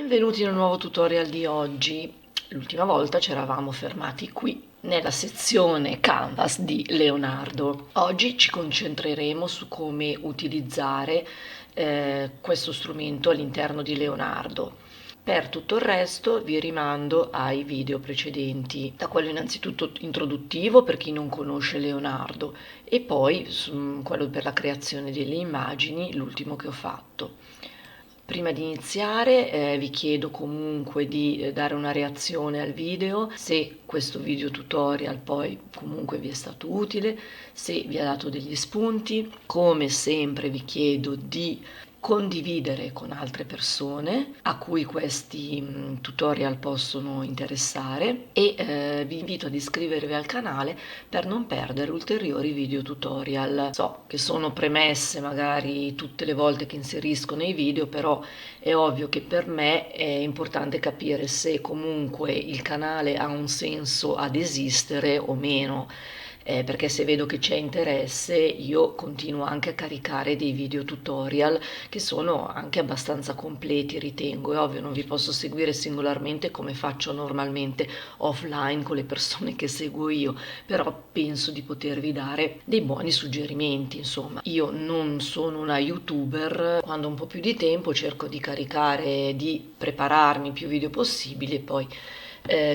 Benvenuti nel nuovo tutorial di oggi. L'ultima volta ci eravamo fermati qui, nella sezione Canvas di Leonardo. Oggi ci concentreremo su come utilizzare questo strumento all'interno di Leonardo. Per tutto il resto vi rimando ai video precedenti, da quello innanzitutto introduttivo per chi non conosce Leonardo e poi quello per la creazione delle immagini, l'ultimo che ho fatto. Prima di iniziare vi chiedo comunque di dare una reazione al video, se questo video tutorial poi comunque vi è stato utile, se vi ha dato degli spunti. Come sempre vi chiedo di condividere con altre persone a cui questi tutorial possono interessare e vi invito ad iscrivervi al canale per non perdere ulteriori video tutorial. So che sono premesse magari tutte le volte che inserisco nei video, però è ovvio che per me è importante capire se comunque il canale ha un senso ad esistere o meno. Perché se vedo che c'è interesse io continuo anche a caricare dei video tutorial che sono anche abbastanza completi, ritengo. È ovvio, non vi posso seguire singolarmente come faccio normalmente offline con le persone che seguo io, però penso di potervi dare dei buoni suggerimenti. Insomma, io non sono una youtuber, quando ho un po' più di tempo cerco di caricare, di prepararmi più video possibili e poi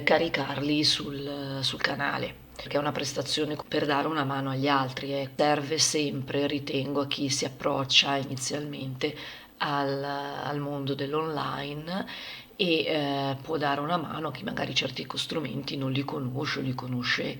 caricarli sul canale, perché è una prestazione per dare una mano agli altri. Serve sempre, ritengo, a chi si approccia inizialmente al mondo dell'online e può dare una mano a chi magari certi strumenti non li conosce o li conosce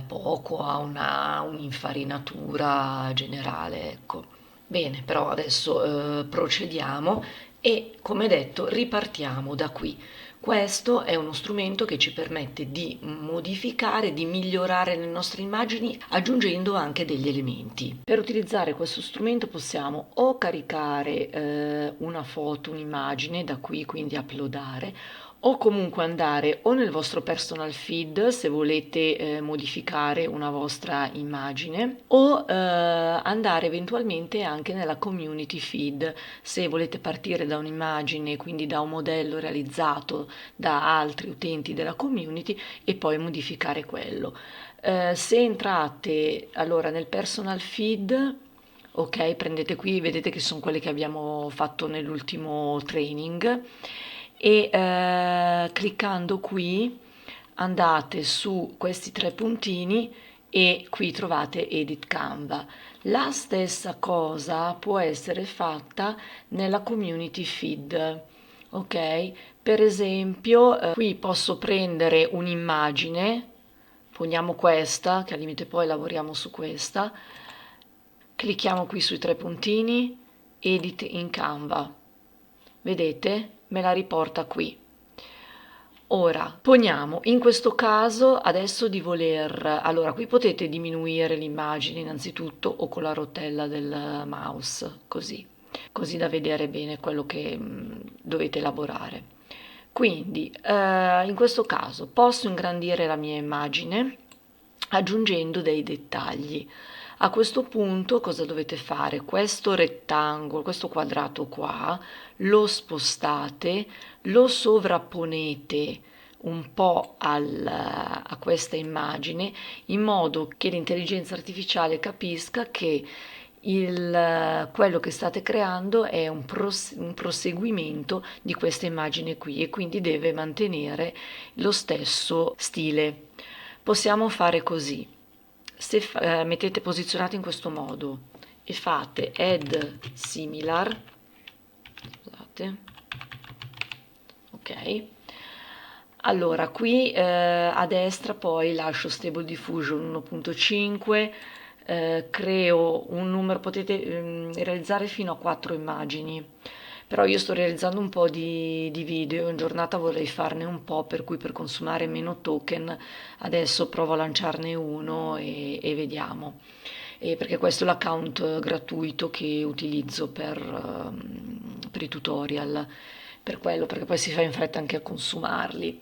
poco, ha un'infarinatura generale, ecco. Bene, però adesso procediamo e, come detto, ripartiamo da qui. Questo è uno strumento che ci permette di modificare, di migliorare le nostre immagini aggiungendo anche degli elementi. Per utilizzare questo strumento possiamo o caricare una foto, un'immagine, da qui quindi uploadare, o comunque andare o nel vostro personal feed se volete modificare una vostra immagine, o andare eventualmente anche nella community feed se volete partire da un'immagine, quindi da un modello realizzato da altri utenti della community e poi modificare quello. Se entrate allora nel personal feed, ok, prendete qui, vedete che sono quelle che abbiamo fatto nell'ultimo training e cliccando qui andate su questi tre puntini e qui trovate Edit Canva. La stessa cosa può essere fatta nella community feed, ok? Per esempio, qui posso prendere un'immagine, poniamo questa, che al limite poi lavoriamo su questa, clicchiamo qui sui tre puntini, Edit in Canva, vedete? Me la riporta qui. Ora, poniamo in questo caso adesso di voler, allora qui potete diminuire l'immagine innanzitutto o con la rotella del mouse, così da vedere bene quello che dovete elaborare. Quindi in questo caso posso ingrandire la mia immagine aggiungendo dei dettagli. A questo punto cosa dovete fare? Questo rettangolo, questo quadrato qua, lo spostate, lo sovrapponete un po' a questa immagine in modo che l'intelligenza artificiale capisca che quello che state creando è un proseguimento di questa immagine qui e quindi deve mantenere lo stesso stile. Possiamo fare così. Se mettete posizionato in questo modo e fate add similar, scusate, ok, allora qui a destra poi lascio Stable Diffusion 1.5, creo un numero, potete realizzare fino a 4 immagini, però io sto realizzando un po' di video, in giornata vorrei farne un po', per cui per consumare meno token adesso provo a lanciarne uno e vediamo. Perché questo è l'account gratuito che utilizzo per i tutorial, per quello, perché poi si fa in fretta anche a consumarli.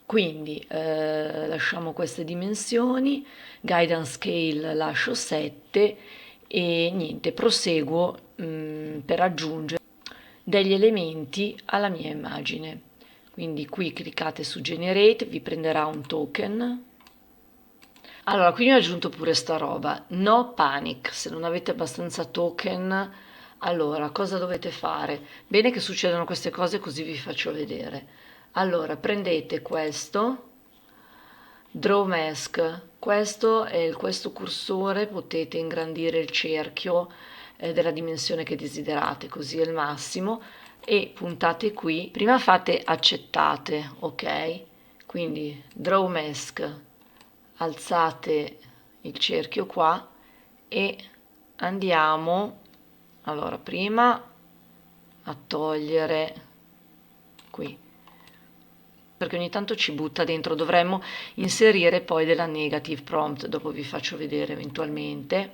Quindi lasciamo queste dimensioni, guidance scale lascio 7 e niente, proseguo per aggiungere degli elementi alla mia immagine. Quindi qui cliccate su Generate, vi prenderà un token. Allora, qui ho aggiunto pure sta roba, no panic, se non avete abbastanza token, allora cosa dovete fare? Bene che succedano queste cose così vi faccio vedere. Allora, prendete questo, Draw Mask, questo cursore, potete ingrandire il cerchio della dimensione che desiderate, così è il massimo, e puntate qui, prima fate accettate, ok? Quindi Draw Mask, alzate il cerchio qua e andiamo, allora prima a togliere qui, perché ogni tanto ci butta dentro, dovremmo inserire poi della negative prompt, dopo vi faccio vedere eventualmente,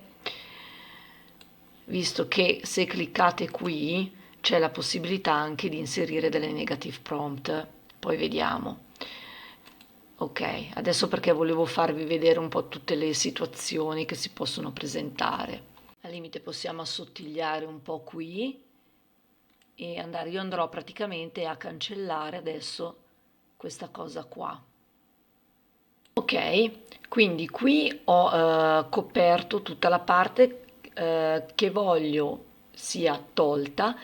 visto che se cliccate qui c'è la possibilità anche di inserire delle negative prompt, poi vediamo. Ok, adesso perché volevo farvi vedere un po' tutte le situazioni che si possono presentare. Al limite possiamo assottigliare un po' qui e andare, io andrò praticamente a cancellare adesso questa cosa qua. Ok, quindi qui ho coperto tutta la parte che voglio sia tolta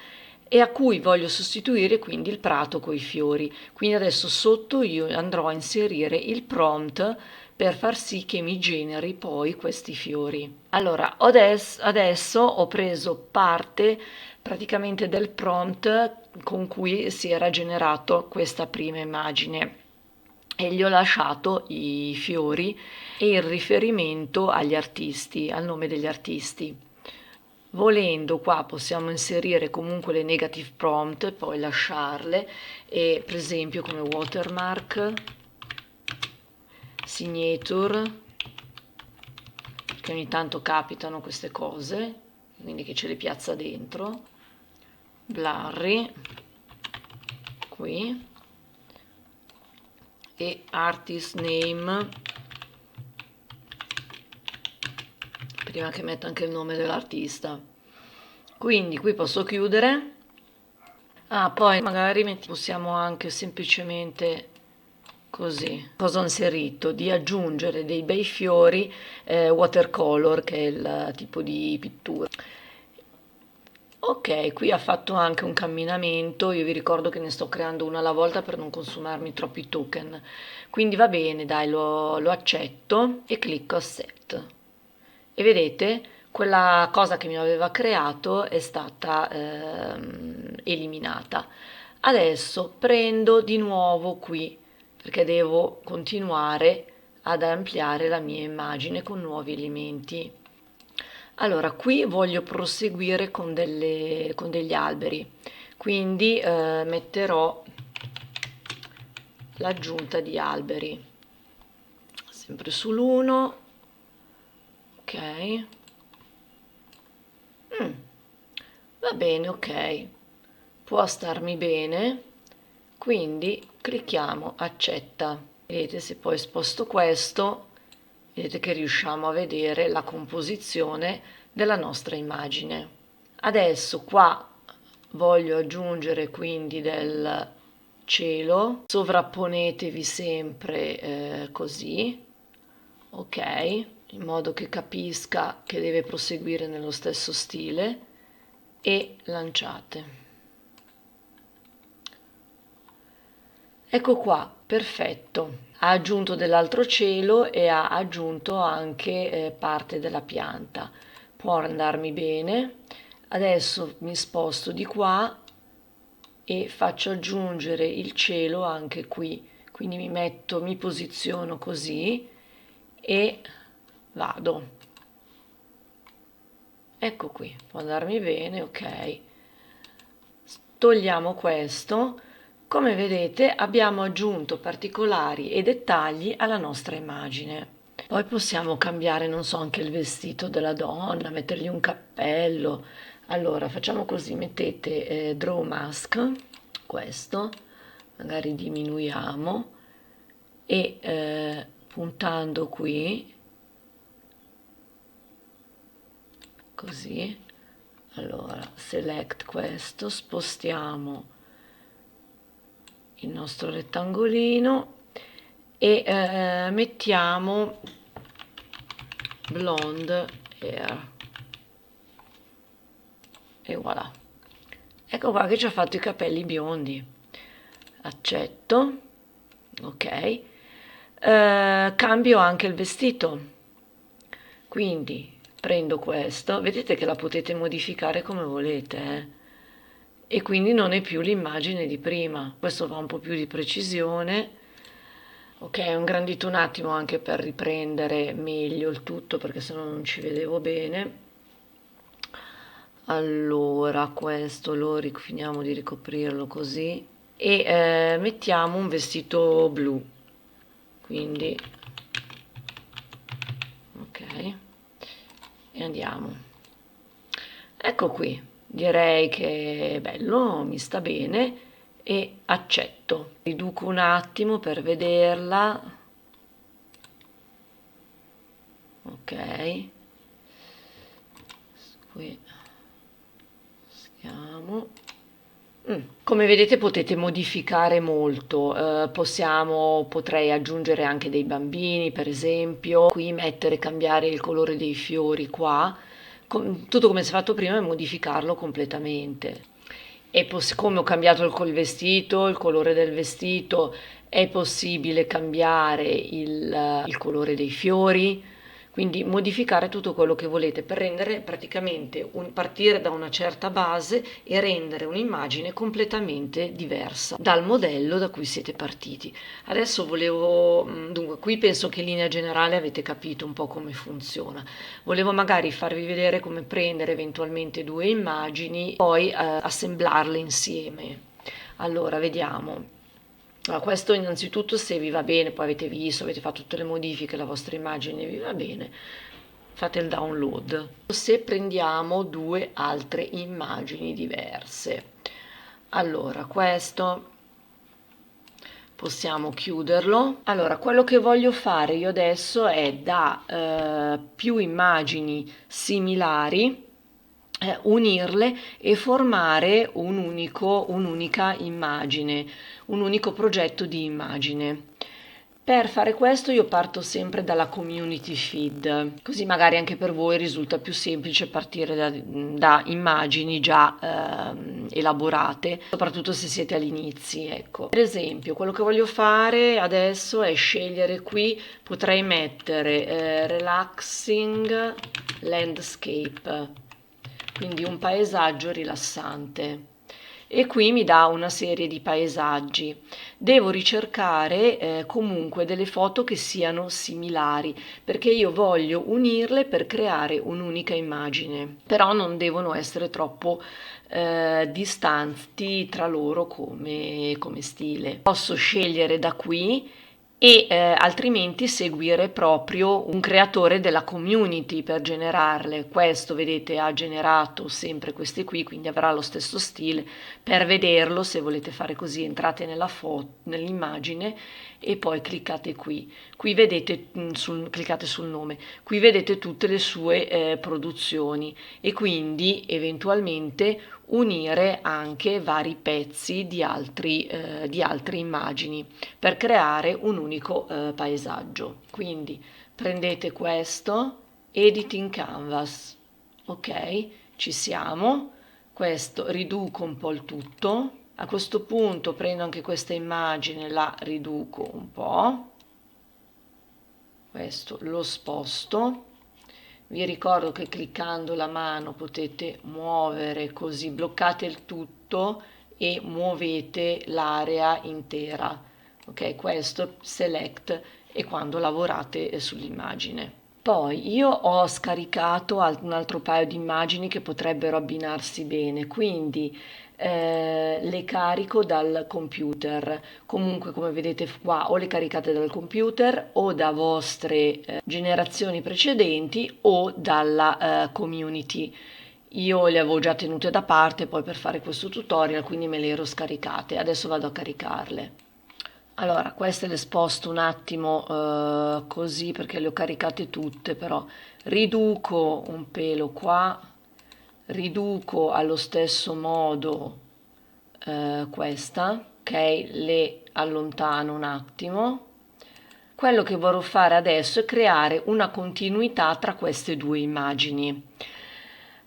e a cui voglio sostituire quindi il prato con i fiori. Quindi adesso sotto io andrò a inserire il prompt per far sì che mi generi poi questi fiori. Allora, adesso ho preso parte praticamente del prompt con cui si era generato questa prima immagine e gli ho lasciato i fiori e il riferimento agli artisti, al nome degli artisti. Volendo qua possiamo inserire comunque le negative prompt e poi lasciarle, e per esempio come watermark, signature, che ogni tanto capitano queste cose, quindi che ce le piazza dentro, blurry, qui, e artist name, prima che metta anche il nome dell'artista. Quindi qui posso chiudere. Ah, poi magari possiamo anche semplicemente così, cosa ho inserito? Di aggiungere dei bei fiori watercolor, che è il tipo di pittura. Ok, qui ha fatto anche un camminamento, io vi ricordo che ne sto creando una alla volta per non consumarmi troppi token, quindi va bene, dai, lo accetto e clicco Accept. E vedete, quella cosa che mi aveva creato è stata eliminata. Adesso prendo di nuovo qui, perché devo continuare ad ampliare la mia immagine con nuovi elementi. Allora, qui voglio proseguire con degli alberi, quindi metterò l'aggiunta di alberi, sempre sull'1, ok. Va bene, ok, può starmi bene, quindi clicchiamo accetta. Vedete, se poi sposto questo, vedete che riusciamo a vedere la composizione della nostra immagine. Adesso qua voglio aggiungere quindi del cielo, sovrapponetevi sempre così, ok, in modo che capisca che deve proseguire nello stesso stile, e lanciate. Ecco qua, perfetto. Ha aggiunto dell'altro cielo e ha aggiunto anche parte della pianta. Può andarmi bene. Adesso mi sposto di qua e faccio aggiungere il cielo anche qui. Quindi mi posiziono così e vado. Ecco qui, può andarmi bene, ok. Togliamo questo. Come vedete abbiamo aggiunto particolari e dettagli alla nostra immagine. Poi possiamo cambiare, non so, anche il vestito della donna, mettergli un cappello. Allora facciamo così, mettete Draw Mask, questo, magari diminuiamo e puntando qui, così, Allora, select questo, spostiamo il nostro rettangolino e mettiamo blonde hair e voilà. Ecco qua che ci ha fatto i capelli biondi. Accetto, ok. Cambio anche il vestito, quindi prendo questo, vedete che la potete modificare come volete, e quindi non è più l'immagine di prima. Questo fa un po' più di precisione. Ok, ho ingrandito un attimo anche per riprendere meglio il tutto, perché sennò non ci vedevo bene. Allora, questo finiamo di ricoprirlo così e mettiamo un vestito blu, quindi ok, e andiamo. Ecco qui, direi che è bello, mi sta bene e accetto. Riduco un attimo per vederla. Ok, qui siamo. Come vedete potete modificare molto, potrei aggiungere anche dei bambini per esempio, qui mettere, cambiare il colore dei fiori qua, tutto come si è fatto prima e modificarlo completamente. E come ho cambiato col vestito, il colore del vestito, è possibile cambiare il colore dei fiori, quindi modificare tutto quello che volete per rendere praticamente partire da una certa base e rendere un'immagine completamente diversa dal modello da cui siete partiti. Adesso dunque, qui penso che in linea generale avete capito un po' come funziona. Volevo magari farvi vedere come prendere eventualmente due immagini, poi assemblarle insieme. Allora, vediamo. Allora, questo innanzitutto se vi va bene, poi avete visto, avete fatto tutte le modifiche, la vostra immagine vi va bene, fate il download. Se prendiamo due altre immagini diverse, allora questo possiamo chiuderlo. Allora, quello che voglio fare io adesso è da più immagini similari unirle e formare un'unica immagine, un unico progetto di immagine. Per fare questo io parto sempre dalla community feed, così magari anche per voi risulta più semplice partire da immagini già elaborate, soprattutto se siete agli inizi, ecco. Per esempio, quello che voglio fare adesso è scegliere qui, potrei mettere relaxing landscape, quindi un paesaggio rilassante. E qui mi dà una serie di paesaggi. Devo ricercare comunque delle foto che siano similari, perché io voglio unirle per creare un'unica immagine, però non devono essere troppo distanti tra loro come stile. Posso scegliere da qui e altrimenti seguire proprio un creatore della community per generarle. Questo, vedete, ha generato sempre queste qui, quindi avrà lo stesso stile. Per vederlo, se volete fare così, entrate nell'immagine e poi cliccate qui. Qui vedete, cliccate sul nome, qui vedete tutte le sue produzioni e quindi eventualmente unire anche vari pezzi di altre immagini per creare un unico paesaggio. Quindi prendete questo, edit in canvas, ok, ci siamo, questo riduco un po' il tutto, a questo punto prendo anche questa immagine, la riduco un po', questo lo sposto. Vi ricordo che cliccando la mano potete muovere, così bloccate il tutto e muovete l'area intera. Ok, questo select e quando lavorate sull'immagine. Poi io ho scaricato un altro paio di immagini che potrebbero abbinarsi bene, quindi le carico dal computer. Comunque, come vedete qua, o le caricate dal computer o da vostre generazioni precedenti o dalla community. Io le avevo già tenute da parte poi per fare questo tutorial, quindi me le ero scaricate. Adesso vado a caricarle. Allora, queste le sposto un attimo perché le ho caricate tutte, però riduco un pelo qua, riduco allo stesso modo questa, ok, le allontano un attimo. Quello che vorrò fare adesso è creare una continuità tra queste due immagini.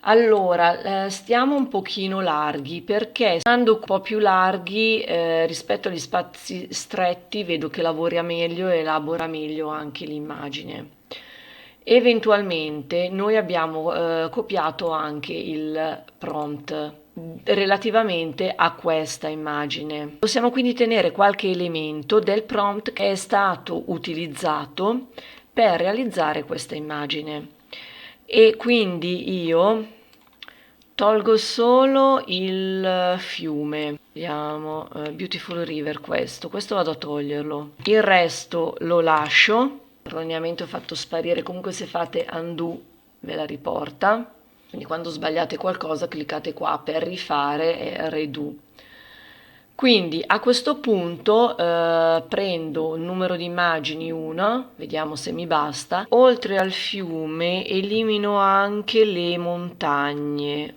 Allora, stiamo un pochino larghi, perché stando un po' più larghi rispetto agli spazi stretti vedo che lavora meglio e elabora meglio anche l'immagine. Eventualmente noi abbiamo copiato anche il prompt relativamente a questa immagine. Possiamo quindi tenere qualche elemento del prompt che è stato utilizzato per realizzare questa immagine, e quindi io tolgo solo il fiume. Vediamo, Beautiful River, questo vado a toglierlo. Il resto lo lascio. Erroneamente ho fatto sparire, comunque se fate undo ve la riporta. Quindi quando sbagliate qualcosa cliccate qua per rifare e redo. Quindi a questo punto prendo il numero di immagini 1, vediamo se mi basta. Oltre al fiume elimino anche le montagne.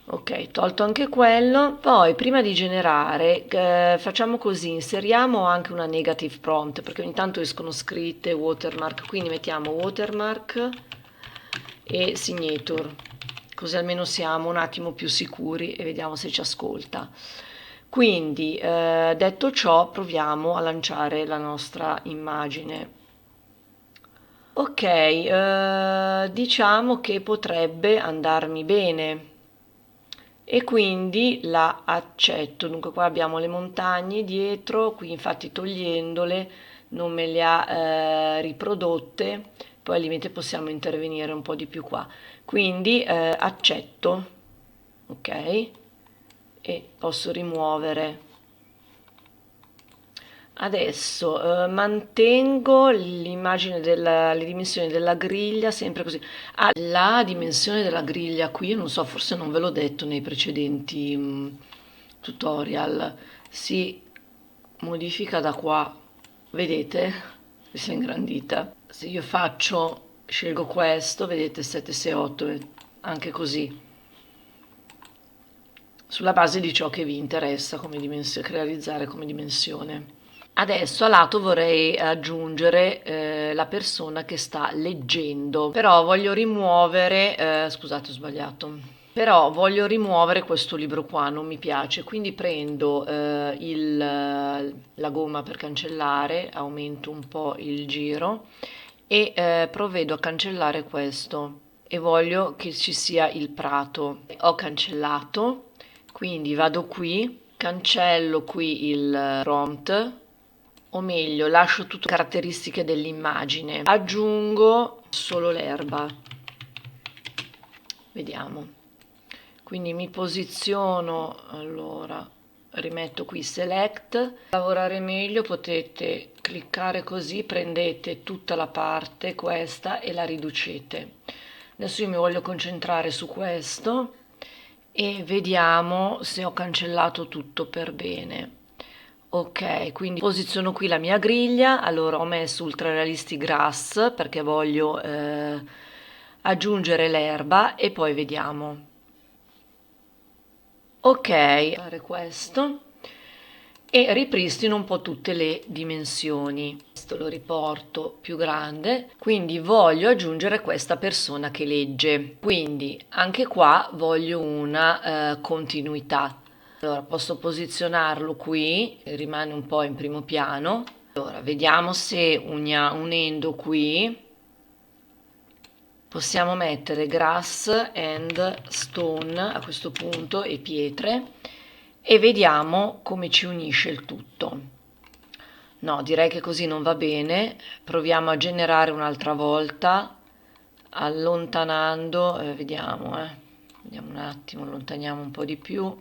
Ok, tolto anche quello. Poi prima di generare facciamo così, inseriamo anche una negative prompt, perché ogni tanto escono scritte watermark, quindi mettiamo watermark e signature, così almeno siamo un attimo più sicuri e vediamo se ci ascolta. Quindi detto ciò, proviamo a lanciare la nostra immagine. Ok, diciamo che potrebbe andarmi bene e quindi la accetto. Dunque qua abbiamo le montagne dietro, qui infatti togliendole non me le ha riprodotte, poi al limite possiamo intervenire un po' di più qua. Quindi accetto, ok, e posso rimuovere. Adesso mantengo l'immagine le dimensioni della griglia sempre così. Ah, la dimensione della griglia qui, io non so, forse non ve l'ho detto nei precedenti tutorial, si modifica da qua, vedete? Si è ingrandita. Se io scelgo questo, vedete 768, anche così, sulla base di ciò che vi interessa come realizzare come dimensione. Adesso a lato vorrei aggiungere la persona che sta leggendo, però voglio rimuovere, scusate ho sbagliato, però voglio rimuovere questo libro qua, non mi piace, quindi prendo la gomma per cancellare, aumento un po' il giro e provvedo a cancellare questo e voglio che ci sia il prato. Ho cancellato, quindi vado qui, cancello qui il prompt, o meglio lascio tutte le caratteristiche dell'immagine, aggiungo solo l'erba, vediamo, quindi mi posiziono, allora rimetto qui select. Per lavorare meglio potete cliccare così, prendete tutta la parte questa e la riducete. Adesso io mi voglio concentrare su questo e vediamo se ho cancellato tutto per bene. Ok, quindi posiziono qui la mia griglia. Allora ho messo Ultra Realistic Grass perché voglio aggiungere l'erba e poi vediamo. Ok, fare questo e ripristino un po' tutte le dimensioni. Questo lo riporto più grande, quindi voglio aggiungere questa persona che legge, quindi anche qua voglio una continuità. Allora posso posizionarlo qui, rimane un po' in primo piano. Allora vediamo se unendo qui possiamo mettere grass and stone a questo punto e pietre e vediamo come ci unisce il tutto. No, direi che così non va bene. Proviamo a generare un'altra volta allontanando, vediamo un attimo, allontaniamo un po' di più,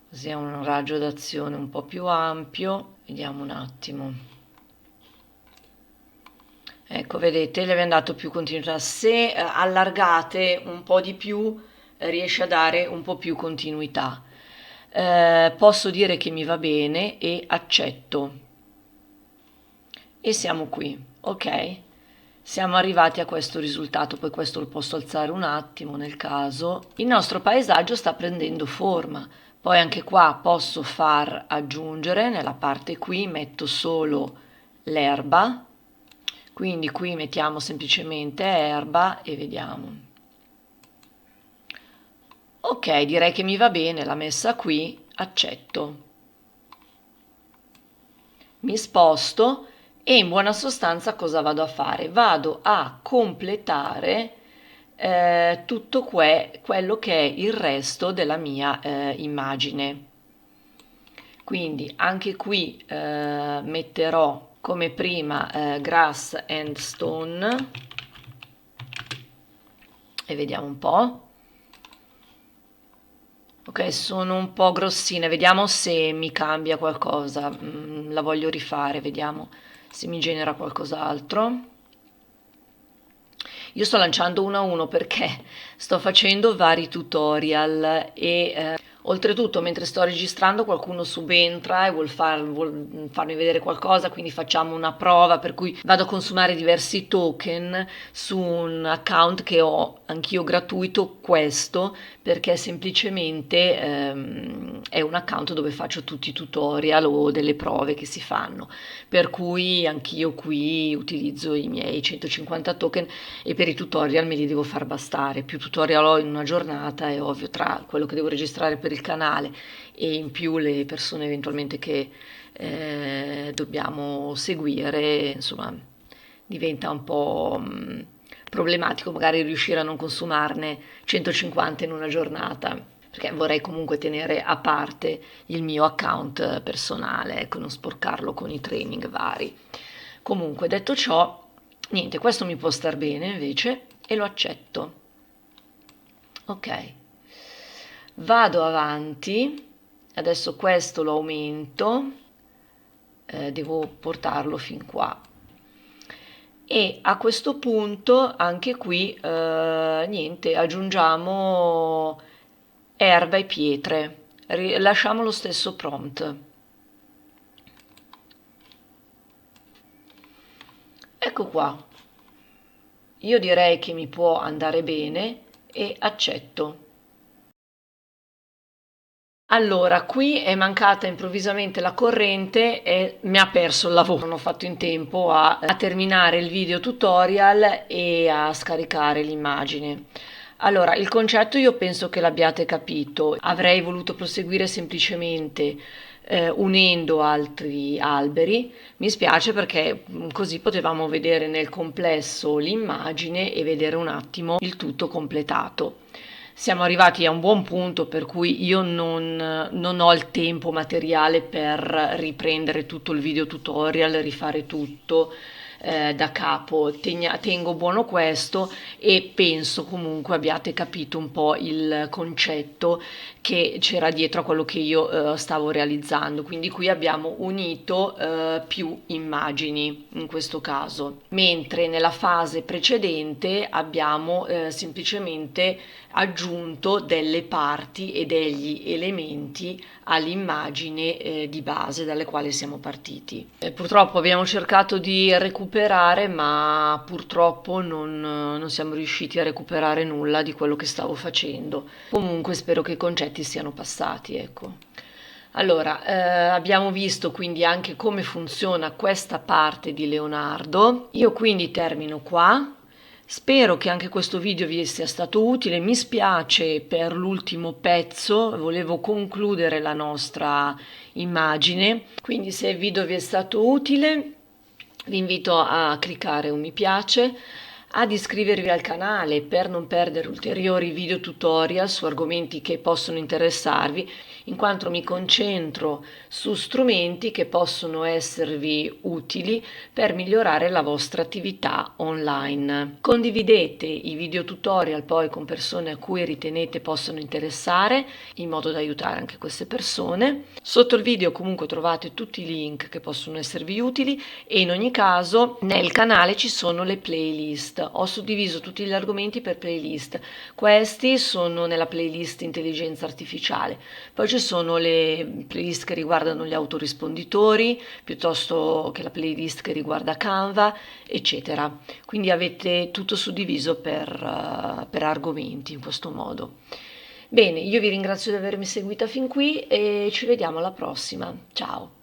così è un raggio d'azione un po' più ampio. Vediamo un attimo. Ecco, vedete, gli abbiamo dato più continuità. Se allargate un po' di più, riesce a dare un po' più continuità. Posso dire che mi va bene e accetto. E siamo qui, ok? Siamo arrivati a questo risultato, poi questo lo posso alzare un attimo nel caso. Il nostro paesaggio sta prendendo forma. Poi anche qua posso far aggiungere, nella parte qui metto solo l'erba, quindi qui mettiamo semplicemente erba e vediamo. Ok, direi che mi va bene, l'ha messa qui, accetto. Mi sposto e in buona sostanza cosa vado a fare? Vado a completare tutto quello che è il resto della mia immagine. Quindi anche qui metterò come prima grass and stone e vediamo un po'. Ok, sono un po' grossine, vediamo se mi cambia qualcosa. La voglio rifare, vediamo se mi genera qualcos'altro. Io sto lanciando uno a uno perché sto facendo vari tutorial e oltretutto mentre sto registrando qualcuno subentra e vuol farmi vedere qualcosa, quindi facciamo una prova per cui vado a consumare diversi token su un account che ho anch'io gratuito, questo perché semplicemente è un account dove faccio tutti i tutorial o delle prove che si fanno, per cui anch'io qui utilizzo i miei 150 token e per i tutorial me li devo far bastare. Più tutorial ho in una giornata, è ovvio, tra quello che devo registrare per il canale e in più le persone eventualmente che dobbiamo seguire, insomma, diventa un po' problematico magari riuscire a non consumarne 150 in una giornata, perché vorrei comunque tenere a parte il mio account personale, ecco, non sporcarlo con i training vari. Comunque, detto ciò, niente, questo mi può star bene invece e lo accetto. Ok, vado avanti, adesso questo lo aumento, devo portarlo fin qua. E a questo punto anche qui niente, aggiungiamo erba e pietre, lasciamo lo stesso prompt. Ecco qua, io direi che mi può andare bene e accetto. Allora, qui è mancata improvvisamente la corrente e mi ha perso il lavoro. Non ho fatto in tempo a terminare il video tutorial e a scaricare l'immagine. Allora, il concetto io penso che l'abbiate capito. Avrei voluto proseguire semplicemente unendo altri alberi. Mi spiace perché così potevamo vedere nel complesso l'immagine e vedere un attimo il tutto completato. Siamo arrivati a un buon punto per cui io non ho il tempo materiale per riprendere tutto il video tutorial, rifare tutto da capo. Tengo buono questo e penso comunque abbiate capito un po' il concetto che c'era dietro a quello che io stavo realizzando. Quindi qui abbiamo unito più immagini in questo caso, mentre nella fase precedente abbiamo semplicemente aggiunto delle parti e degli elementi all'immagine di base dalle quali siamo partiti. Purtroppo abbiamo cercato di recuperare, ma purtroppo non siamo riusciti a recuperare nulla di quello che stavo facendo. Comunque spero che i concetti siano passati, ecco. Allora, abbiamo visto quindi anche come funziona questa parte di Leonardo. Io quindi termino qua. Spero che anche questo video vi sia stato utile. Mi spiace per l'ultimo pezzo, volevo concludere la nostra immagine. Quindi se il video vi è stato utile, vi invito a cliccare un mi piace, ad iscrivervi al canale per non perdere ulteriori video tutorial su argomenti che possono interessarvi, in quanto mi concentro su strumenti che possono esservi utili per migliorare la vostra attività online. Condividete i video tutorial poi con persone a cui ritenete possano interessare, in modo da aiutare anche queste persone. Sotto il video comunque trovate tutti i link che possono esservi utili e in ogni caso nel canale ci sono le playlist. playlist. Ho suddiviso tutti gli argomenti per playlist. Questi sono nella playlist intelligenza artificiale. Poi ci sono le playlist che riguardano gli autorisponditori, piuttosto che la playlist che riguarda Canva, eccetera. Quindi avete tutto suddiviso per argomenti in questo modo. Bene, io vi ringrazio di avermi seguita fin qui e ci vediamo alla prossima. Ciao!